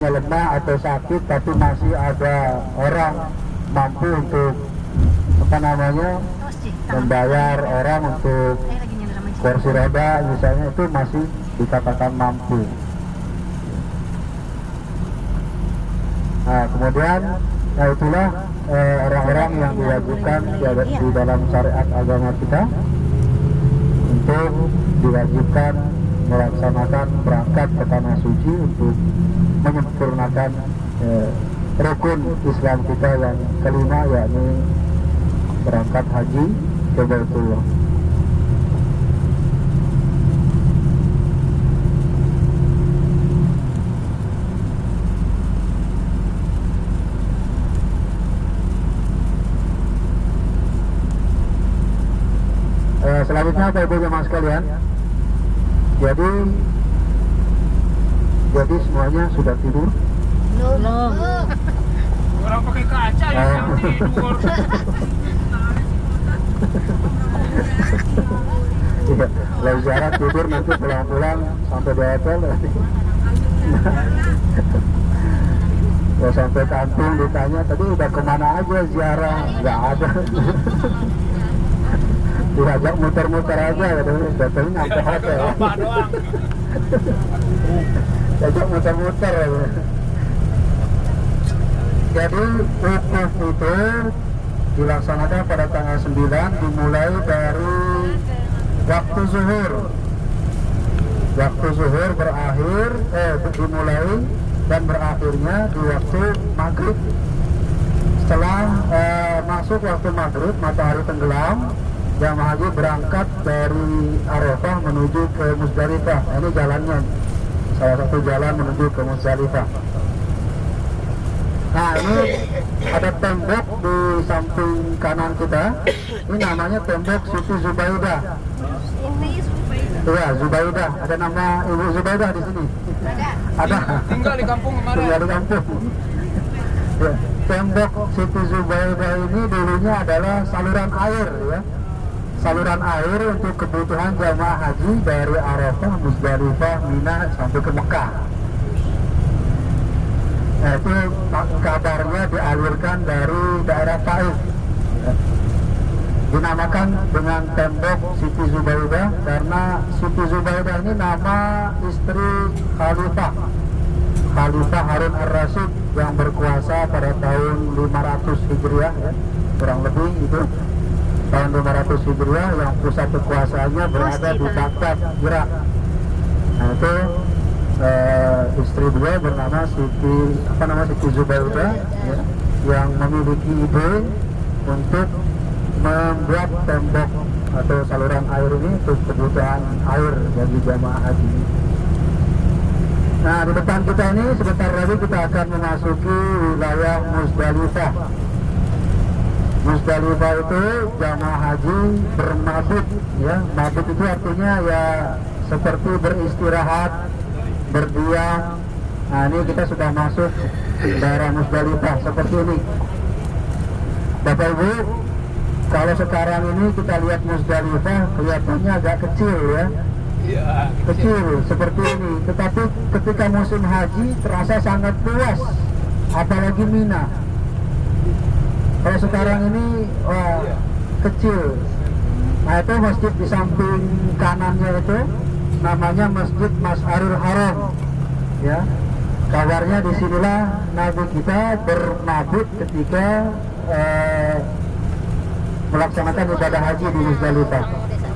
lemah atau sakit tapi masih ada orang mampu untuk membayar orang untuk kursi roda misalnya, itu masih dikatakan mampu. Nah kemudian itulah orang-orang yang diwajibkan di dalam syariat agama kita untuk diwajibkan melaksanakan berangkat ke tanah suci untuk menyempurnakan rukun Islam kita yang kelima, yakni berangkat haji ke Baitullah. Selanjutnya Bapak Ibu jemaah sekalian, jadi semuanya sudah tidur? Belum. Orang pakai kaca yang tidur. Iya, kalau ziarah tidur nanti pulang-pulang sampai di hotel nanti. Ya sampai kampung ditanya tadi udah kemana aja ziarah, nggak ada. Diajak muter-muter aja, datangnya sampai hotel. Diajak muter-muter. Jadi wukuf itu dilaksanakan pada tanggal 9 dimulai dari waktu zuhur. Waktu zuhur dimulai dan berakhirnya di waktu maghrib. Setelah masuk waktu maghrib, matahari tenggelam, jamaah haji berangkat dari Arafah menuju ke Muzdalifah. Ini jalannya, salah satu jalan menuju ke Muzdalifah. Nah ini ada tembok di samping kanan kita. Ini namanya tembok Siti Zubaidah. Iya, Zubaidah. Ada nama Ibu Zubaidah di sini. Ada. Tinggal di kampung kemarin. Tinggal di kampung. Ya, tembok Siti Zubaidah ini dulunya adalah saluran air, ya. Saluran air untuk kebutuhan jamaah haji dari Arafah, Muzdalifah, Mina sampai ke Mekah. Nah itu kabarnya dialirkan dari daerah Taif, ya. Dinamakan dengan tembok Siti Zubaidah karena Siti Zubaidah ini nama istri Khalifah Harun Ar-Rasyid yang berkuasa pada tahun 500 Hijriah, ya. Kurang lebih itu tahun 500 Hijriah, yang pusat kekuasaannya berada di Baghdad, Irak. Nah itu istri beliau bernama Siti Zubaidah, ya, yang memiliki ide untuk membuat tembok atau saluran air ini untuk kebutuhan air bagi jamaah haji. Nah di depan kita ini sebentar lagi kita akan memasuki wilayah Muzdalifah. Muzdalifah itu jamaah haji bermabit, ya. Mabit itu artinya ya seperti beristirahat, berdiam. Nah ini kita sudah masuk daerah Muzdalifah seperti ini. Bapak Ibu, kalau sekarang ini kita lihat Muzdalifah kelihatannya agak kecil, ya. Kecil seperti ini. Tetapi ketika musim haji terasa sangat luas, apalagi Mina. Kalau sekarang ini kecil. Nah itu masjid di samping kanannya itu namanya Masjid Mas'arul Haram, ya. Kabarnya disinilah Nabi kita bermabit ketika melaksanakan ibadah haji di Muzdalifah.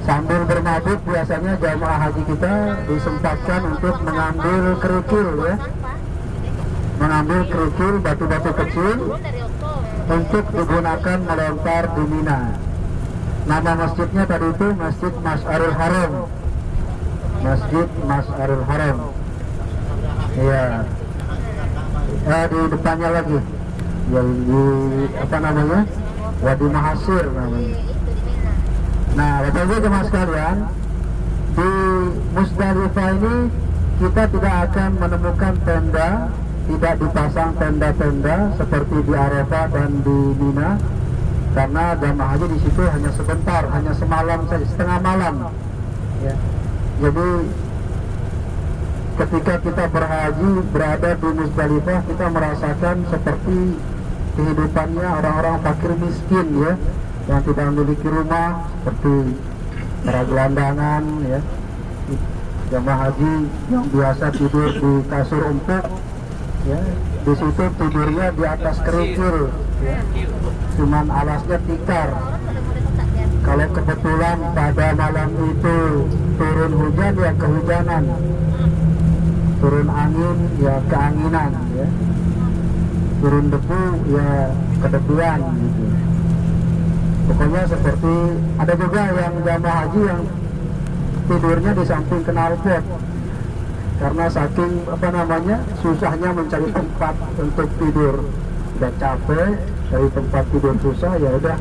Sambil bermabit biasanya jamaah haji kita disempatkan untuk mengambil kerikil, ya. Mengambil kerikil, batu-batu kecil untuk digunakan melempar di Mina. Nama masjidnya tadi itu Masjid Mas'arul Haram. Masjid Mas'arul Haram. Iya. Di depannya lagi, ya, di Wadi Mahasir namanya. Nah, Bapak Ibu jemaah sekalian, di Muzdalifah ini kita tidak akan menemukan tenda, tidak dipasang tenda-tenda seperti di Arafah dan di Mina, karena jamaah haji di situ hanya sebentar, hanya semalam saja, setengah malam, ya. Jadi ketika kita berhaji berada di Muzdalifah, kita merasakan seperti kehidupannya orang-orang fakir miskin ya, yang tidak memiliki rumah, seperti para gelandangan ya, jamaah haji yang biasa tidur di kasur empuk ya, di situ tidurnya di atas kerikil ya, cuman alasnya tikar. Kalau kebetulan pada malam itu turun hujan ya kehujanan, turun angin ya keanginan ya, turun debu ya kedebuan gitu. Pokoknya seperti ada juga yang jamaah haji yang tidurnya di samping knalpot karena saking susahnya mencari tempat untuk tidur, udah capek dari tempat tidur susah, ya udah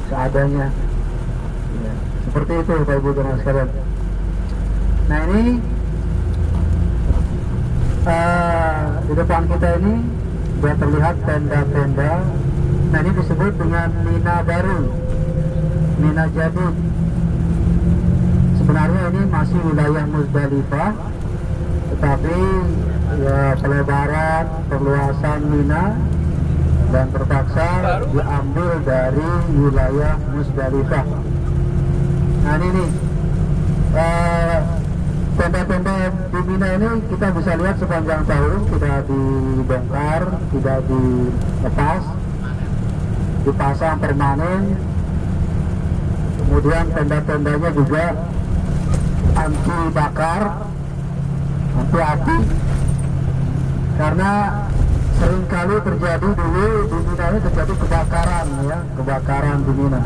seadanya ya, seperti itu Bapak Ibu dan sekalian. Nah ini di depan kita ini sudah terlihat tenda-tenda. Nah ini disebut dengan Mina Baru, Mina Jadid. Sebenarnya ini masih wilayah Muzdalifah, tetapi ya pelebaran, perluasan Mina dan terpaksa diambil dari wilayah Muzdalifah. Nah ini nih tenda-tenda di Mina ini kita bisa lihat sepanjang tahun tidak dibongkar, tidak dilepas, dipasang permanen. Kemudian tenda-tendanya juga anti bakar, anti api, karena seringkali terjadi dulu di Mina ini terjadi kebakaran ya, kebakaran di Mina.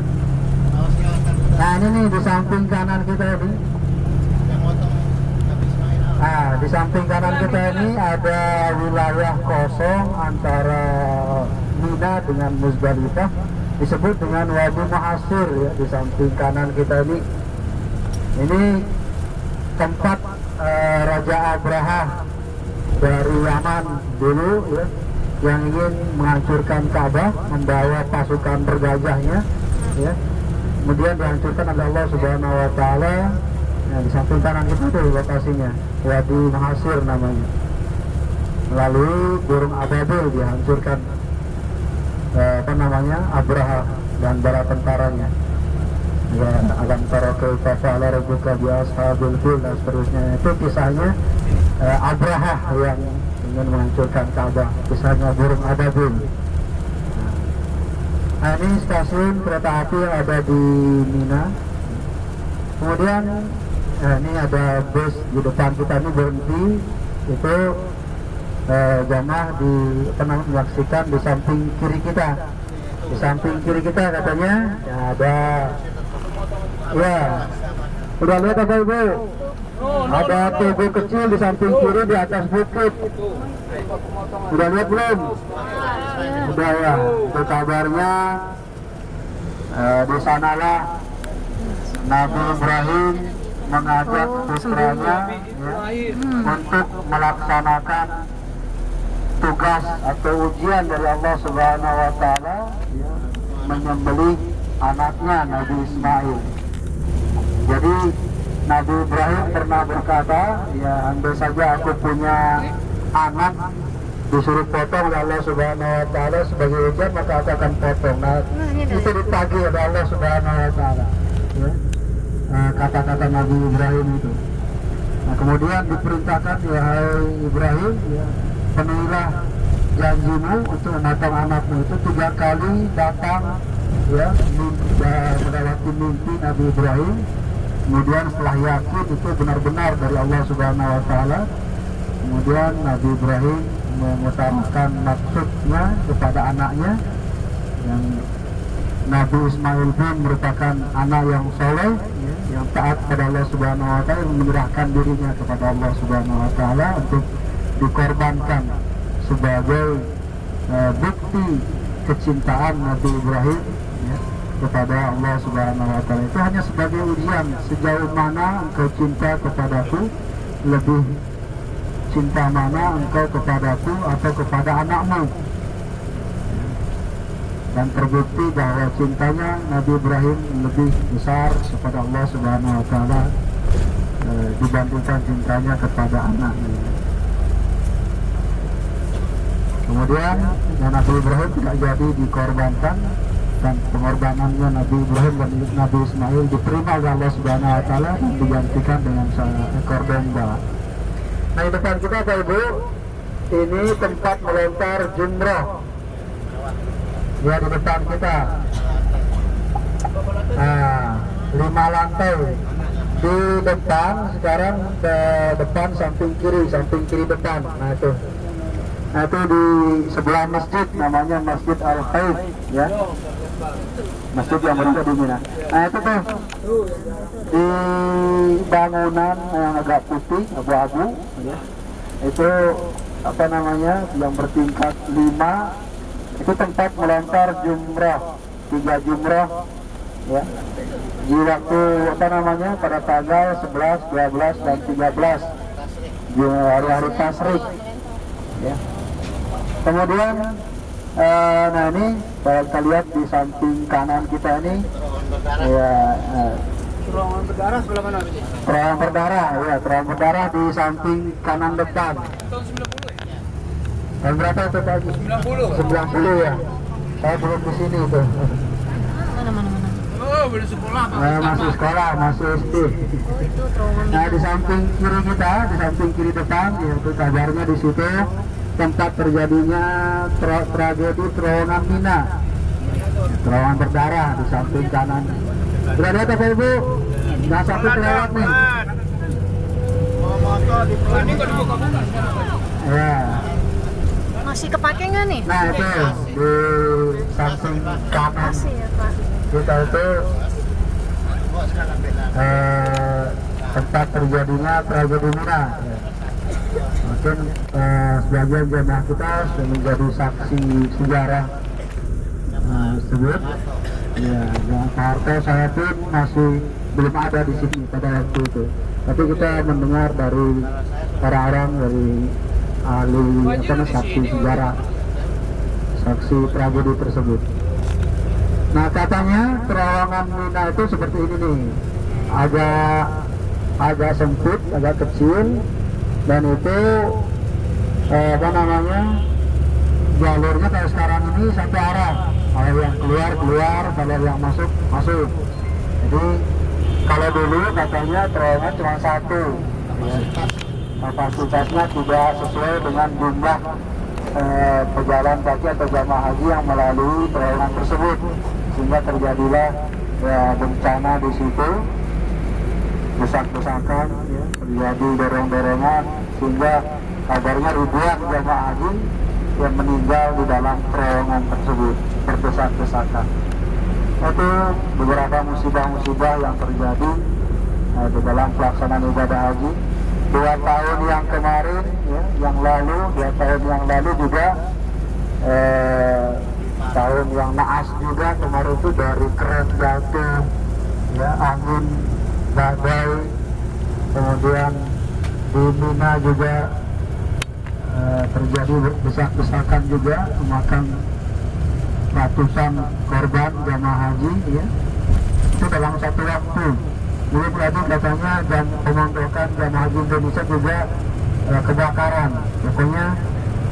Nah ini nih di samping kanan kita ini, nah di samping kanan kita ini ada wilayah kosong antara Mina dengan Muzdalifah, disebut dengan Wadi Muhassir ya, di samping kanan kita ini. Ini tempat Raja Abraha dari Yaman dulu ya, yang ingin menghancurkan Ka'bah, membawa pasukan bergajahnya ya, kemudian dihancurkan oleh Allah Subhanahu wa taala. Nah, di samping kanan itu tuh lokasinya, Wadi Muhassir namanya. Melalui burung ababil dihancurkan Abraha dan bala tentaranya. Ya, alam tara kaifa fa'ala rabbuka bi ashabil fil dan seterusnya. Itu kisahnya Abraha yang ingin menghancurkan Ka'bah, kisahnya burung ababil. Nah, ini stasiun kereta api yang ada di Mina. Kemudian ini ada bus di depan kita ini berhenti, itu jamaah menyaksikan di samping kiri kita. Di samping kiri kita katanya ya ada, ya udah lihat apa Ibu? Ada tugu kecil di samping kiri di atas bukit. Udah lihat belum? Udah ya. Itu kabarnya di sanalah Nabi Ibrahim mengajak putranya ya, untuk melaksanakan tugas atau ujian dari Allah Subhanahu wa taala ya, menyembelih anaknya Nabi Ismail. Jadi Nabi Ibrahim pernah berkata, ya andai saja aku punya anak disuruh potong oleh Allah Subhanahu wa taala sebagai ujian, maka aku akan potong. Nah, itu ditagih oleh Allah Subhanahu wa taala ya, kata-kata Nabi Ibrahim itu. Nah, kemudian diperintahkan, wahai Ibrahim ya, penuhilah janjimu untuk memotong anakmu. Itu 3 kali datang ya, melewati mimpi Nabi Ibrahim. Kemudian setelah yakin itu benar-benar dari Allah Subhanahu wa taala, kemudian Nabi Ibrahim mengutarakan maksudnya kepada anaknya, yang Nabi Ismail pun merupakan anak yang soleh ya, yang taat pada Allah Subhanahu wa taala, menyerahkan dirinya kepada Allah Subhanahu wa taala untuk dikorbankan sebagai bukti kecintaan Nabi Ibrahim ya, kepada Allah Subhanahu wa taala. Itu hanya sebagai ujian, sejauh mana engkau cinta kepadaku, lebih cinta mana engkau kepadaku atau kepada anakmu. Dan terbukti bahwa cintanya Nabi Ibrahim lebih besar kepada Allah Subhanahu wa taala dibandingkan cintanya kepada anaknya. Kemudian Nabi Ibrahim tidak jadi dikorbankan, dan pengorbanannya Nabi Ibrahim dan Nabi Ismail diterima oleh Allah Subhanahu Wa Taala dan digantikan dengan seekor domba. Nah, di depan kita Bapak Ibu, ini tempat melontar jumroh. Ya, di depan kita. Nah, 5 lantai. Di depan sekarang ke depan samping kiri depan. Nah itu di sebelah masjid, namanya Masjid Al-Khaif, ya. Masjid yang berada di Mina. Nah itu tuh di bangunan yang agak putih, abu-abu, ya. Itu apa namanya, yang bertingkat 5, itu tempat melontar jumrah, 3 jumrah, ya. Di waktu apa namanya, pada tanggal 11, 12 dan 13 di hari-hari tasyrik, ya. Kemudian nah ini kalau kita lihat di samping kanan kita ini, ya, Terowongan berdarah sebelah mana? terowongan berdarah, ya, terowongan berdarah di samping kanan depan. Tahun 90 ya? Tahun berapa itu Pak? 90 ya. Saya belum di sini tuh. Oh, belum sekolah Pak. Masih sekolah, masih SD. Nah di samping kiri kita, di samping kiri depan, yaitu kabarnya di situ tempat terjadinya tragedi terowongan Mina, terowongan berdarah di samping kanan. Sudah lihat Bapak Ibu, jangan sampai kelewat nih. Ini kok dibuka-buka sekarang? Ya. Masih kepake nggak nih? Nah itu di samping kanan Masih ya Pak. kita itu tempat terjadinya tragedi Mina. Mungkin sebagian jemaah kita sudah menjadi saksi sejarah tersebut. Ya, Pak Harto saya pun masih belum ada di sini pada waktu itu. Tapi kita mendengar dari orang-orang, dari ahli saksi sejarah, saksi tragedi tersebut. Nah katanya terowongan Mina itu seperti ini nih, agak sempit, agak kecil, dan itu apa namanya, jalurnya kayak sekarang ini satu arah, kalau yang keluar, kalau yang masuk. Jadi kalau dulu katanya terowongan cuma satu, kapasitasnya tidak sesuai dengan jumlah pejalan kaki atau jamaah haji yang melalui terowongan tersebut, sehingga terjadilah bencana di situ, desak-desakan, ya, terjadi dorong-dorongan, sehingga kabarnya ribuan jamaah haji yang meninggal di dalam terowongan tersebut, berdesak-desakan. Itu beberapa musibah-musibah yang terjadi di dalam pelaksanaan ibadah haji. 2 tahun yang kemarin, ya, yang lalu, 2 tahun yang lalu juga, tahun yang naas juga kemarin itu, dari keren jatuh, ya, angin badai, kemudian di Mina juga terjadi desak-desakan juga, memakan ratusan korban jamaah haji, ya, itu dalam satu waktu. Belum lagi katanya dan pemondokan jamaah haji Indonesia juga kebakaran. Pokoknya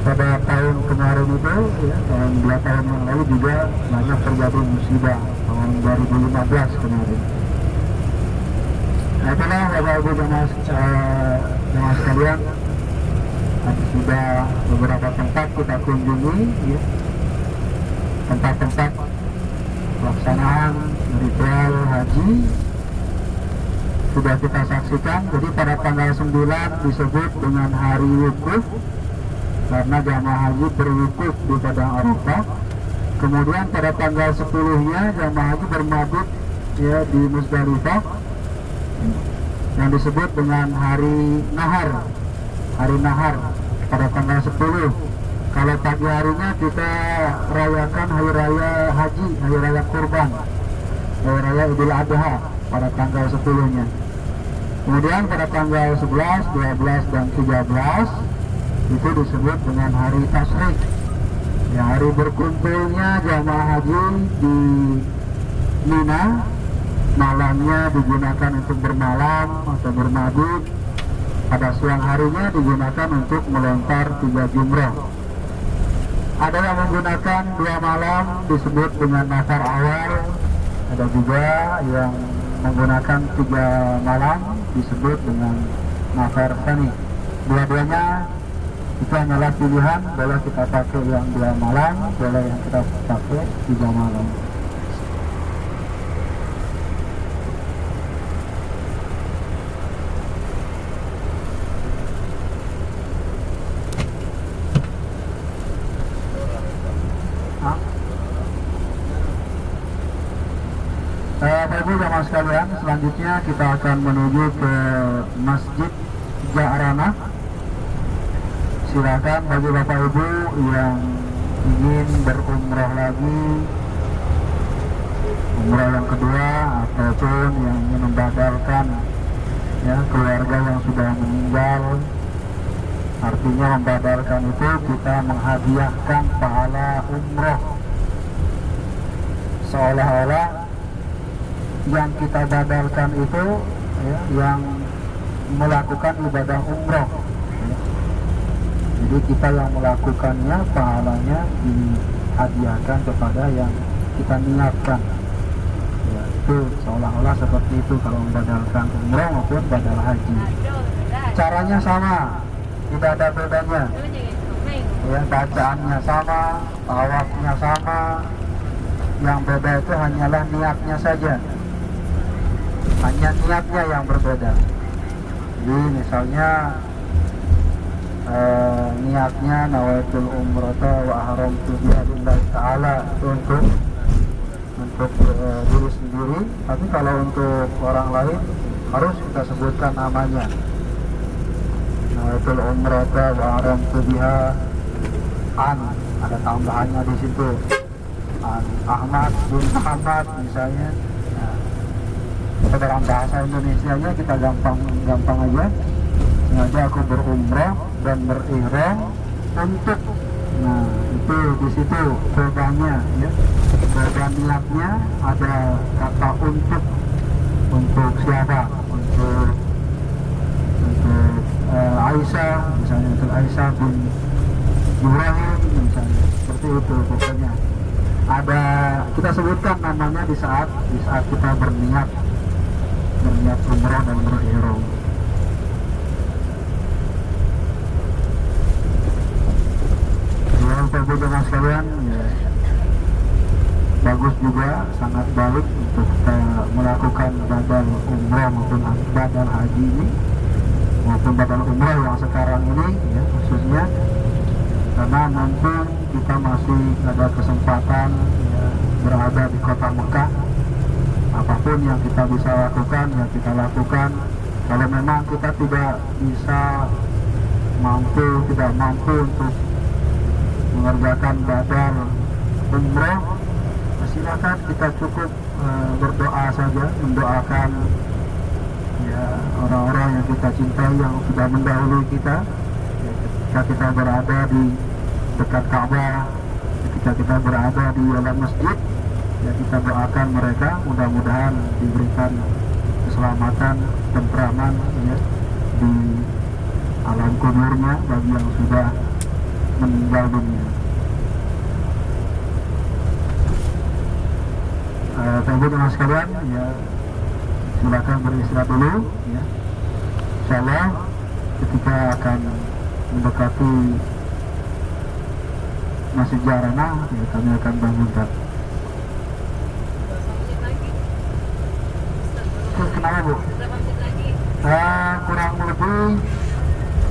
pada tahun kemarin itu, ya, tahun 2 tahun yang lalu juga banyak terjadi musibah, tahun 2015 kemarin. Nah itulah Bapak Ibu jamaah sekalian, sudah beberapa tempat kita kunjungi, ya, tempat-tempat pelaksanaan ritual haji sudah kita saksikan. Jadi pada tanggal 9 disebut dengan hari wukuf, karena jamaah haji berwukuf di Padang Arafah. Kemudian pada tanggal 10-nya jamaah haji bermabit, ya, di Musdalifah, yang disebut dengan hari nahar pada tanggal 10. Kalau pagi harinya kita rayakan hari raya haji, hari raya kurban, hari raya Idul Adha pada tanggal 10-nya. Kemudian pada tanggal 11, 12 dan 13 itu disebut dengan hari tasyrik, ya, hari berkumpulnya jamaah haji di Mina. Malamnya digunakan untuk bermalam atau bermabit, pada siang harinya digunakan untuk melontar 3 jumrah. Ada yang menggunakan 2 malam disebut dengan nafar awal. Ada juga yang menggunakan 3 malam disebut dengan nafar tsani. Dua-duanya itu hanyalah pilihan, boleh kita pakai yang 2 malam, boleh yang kita pakai 3 malam. Bapak Ibu jamaah sekalian, selanjutnya kita akan menuju ke Masjid Ja'ranah. Silakan bagi Bapak Ibu yang ingin berumrah lagi, umrah yang kedua, ataupun yang ingin membadalkan ya keluarga yang sudah meninggal. Artinya membadalkan itu kita menghadiahkan pahala umrah, seolah-olah yang kita badalkan itu ya, yang melakukan ibadah umrah ya. Jadi kita yang melakukannya, pahalanya dihadiahkan kepada yang kita niatkan ya, itu seolah-olah seperti itu kalau membadalkan umrah maupun badal haji. Caranya sama, tidak ada bedanya ya, bacaannya sama, tawafnya sama, yang beda itu hanyalah niatnya saja. Hanya niatnya yang berbeda. Jadi misalnya niatnya nawaitul umrata wa ahramtu biha lillahi ta'ala untuk diri sendiri, tapi kalau untuk orang lain harus kita sebutkan namanya. Nawaitul umrata wa ahramtu biha ada tambahannya di situ. Ahmad bin Ahmad misalnya. Dalam bahasa Indonesianya kita gampang aja. Sengaja aku berumrah dan berihram untuk, nah itu di situ korbannya ya. Korban niatnya ada kata untuk siapa? Untuk Aisyah misalnya, untuk Aisyah bin Ibrahim misalnya, seperti itu pokoknya. Ada kita sebutkan namanya di saat kita berniat umrah dan berihram. Ya, Bapak Ibu jemaah sekalian, ya, bagus juga, sangat baik untuk kita melakukan badal umrah maupun badal haji ini, maupun badal umrah yang sekarang ini, ya, khususnya karena nanti kita masih ada kesempatan ya, berada di kota Mekah. Apapun yang kita bisa lakukan, ya kita lakukan. Kalau memang kita tidak mampu untuk mengerjakan badal umrah, silakan kita cukup berdoa saja, mendoakan ya orang-orang yang kita cintai yang sudah mendahului kita. Ya, ketika kita berada di dekat Ka'bah, ketika kita berada di dalam masjid, ya kita doakan mereka, mudah-mudahan diberikan keselamatan, tentraman ya, di alam kuburnya bagi yang sudah meninggal dunia. Tunggu dengan sekalian ya, silakan beristirahat dulu ya. Insyaallah ketika akan mendekati Masjid Ja'ranah ya, kami akan bangunkan. Kenapa Bu? Kurang lebih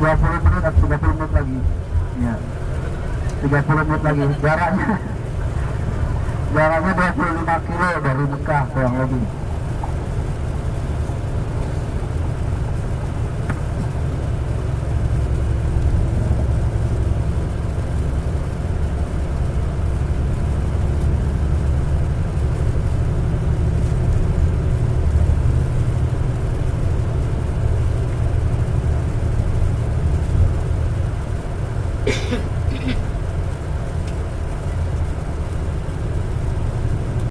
20 menit atau 30 menit lagi ya, 30 menit lagi jaraknya 25 kilo dari Mekah kurang lebih.